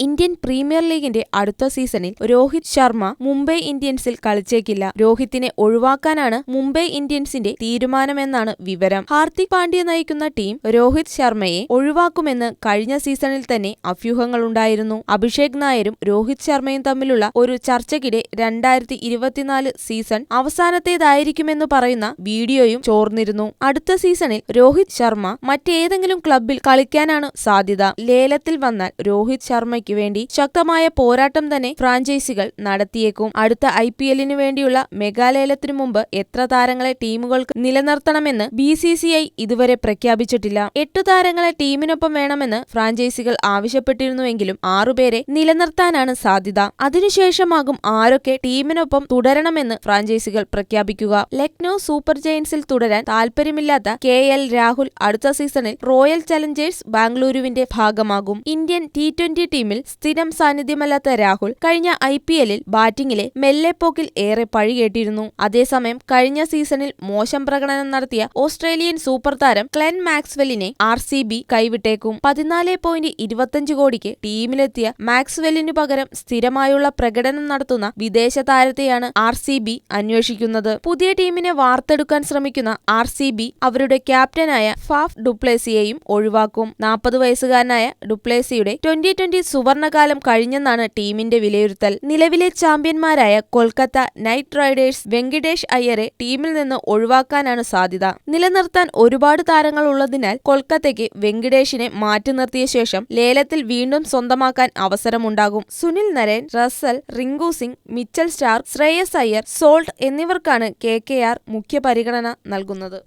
Indian premier ലീഗിന്റെ അടുത്ത സീസണിൽ രോഹിത് ശർമ്മ മുംബൈ ഇന്ത്യൻസിൽ കളിച്ചേക്കില്ല. രോഹിത്തിനെ ഒഴിവാക്കാനാണ് മുംബൈ ഇന്ത്യൻസിന്റെ തീരുമാനമെന്നാണ് വിവരം. ഹാർദിക് പാണ്ഡ്യ നയിക്കുന്ന ടീം രോഹിത് ശർമ്മയെ ഒഴിവാക്കുമെന്ന് കഴിഞ്ഞ സീസണിൽ തന്നെ അഭ്യൂഹങ്ങളുണ്ടായിരുന്നു. അഭിഷേക് നായരും രോഹിത് ശർമ്മയും തമ്മിലുള്ള ഒരു ചർച്ചയ്ക്കിടെ 2024 സീസൺ അവസാനത്തേതായിരിക്കുമെന്ന് പറയുന്ന വീഡിയോയും ചോർന്നിരുന്നു. അടുത്ത സീസണിൽ രോഹിത് ശർമ്മ മറ്റേതെങ്കിലും ക്ലബിൽ കളിക്കാനാണ് സാധ്യത. ലേലത്തിൽ വന്നാൽ രോഹിത് ശർമ്മയ്ക്ക് വേണ്ടി ശക്തമായ പോരാട്ടം തന്നെ ഫ്രാഞ്ചൈസികൾ നടത്തിയേക്കും. അടുത്ത IPL-ന് വേണ്ടിയുള്ള മെഗാലേലത്തിനു മുമ്പ് എത്ര താരങ്ങളെ ടീമുകൾക്ക് നിലനിർത്തണമെന്ന് BCCI ഇതുവരെ പ്രഖ്യാപിച്ചിട്ടില്ല. 8 താരങ്ങളെ ടീമിനൊപ്പം വേണമെന്ന് ഫ്രാഞ്ചൈസികൾ ആവശ്യപ്പെട്ടിരുന്നുവെങ്കിലും 6 പേരെ നിലനിർത്താനാണ് സാധ്യത. അതിനുശേഷമാകും ആരൊക്കെ ടീമിനൊപ്പം തുടരണമെന്ന് ഫ്രാഞ്ചൈസികൾ പ്രഖ്യാപിക്കുക. ലക്നൗ സൂപ്പർ ജയൻസിൽ തുടരാൻ താൽപര്യമില്ലാത്ത KL രാഹുൽ അടുത്ത സീസണിൽ റോയൽ ചലഞ്ചേഴ്സ് ബാംഗ്ലൂരുവിന്റെ ഭാഗമാകും. ഇന്ത്യൻ T20 ടീമിൽ സ്ഥിരം സാന്നിധ്യമല്ലാത്ത രാഹുൽ കഴിഞ്ഞ IPL-ൽ ബാറ്റിംഗിലെ മെല്ലെപ്പോക്കിൽ ഏറെ പഴികേട്ടിരുന്നു. അതേസമയം കഴിഞ്ഞ സീസണിൽ മോശം പ്രകടനം നടത്തിയ ഓസ്ട്രേലിയൻ സൂപ്പർ താരം ക്ലെൻ മാക്സ്വെല്ലിനെ RCB കൈവിട്ടേക്കും. 14.25 കോടിക്ക് ടീമിലെത്തിയ മാക്സ്വെല്ലിനു പകരം സ്ഥിരമായുള്ള പ്രകടനം നടത്തുന്ന വിദേശ താരത്തെയാണ് RCB അന്വേഷിക്കുന്നത്. പുതിയ ടീമിനെ വാർത്തെടുക്കാൻ ശ്രമിക്കുന്ന RCB അവരുടെ ക്യാപ്റ്റനായ ഫാഫ് ഡുപ്ലേസിയെയും ഒഴിവാക്കും. 40 വയസ്സുകാരനായ ഡുപ്ലേസിയുടെ 2020 സുവർണകാലം കഴിഞ്ഞെന്നാണ് ടീമിന്റെ വിലയിരുത്തൽ. നിലവിലെ ചാമ്പ്യന്മാരായ കൊൽക്കത്ത നൈറ്റ് റൈഡേഴ്സ് വെങ്കിടേഷ് അയ്യരെ ടീമിൽ നിന്ന് ഒഴിവാക്കാനാണ് സാധ്യത. നിലനിർത്താൻ ഒരുപാട് താരങ്ങൾ ഉള്ളതിനാൽ കൊൽക്കത്തയ്ക്ക് വെങ്കിടേഷിനെ മാറ്റി നിർത്തിയ ശേഷം ലേലത്തിൽ വീണ്ടും സ്വന്തമാക്കാൻ അവസരമുണ്ടാകും. Sunil Narine, Russell, Rinku Singh, Mitchell Starc, Shreyas Iyer, Salt എന്നിവർക്കാണ് KKR മുഖ്യ പരിഗണന നൽകുന്നത്.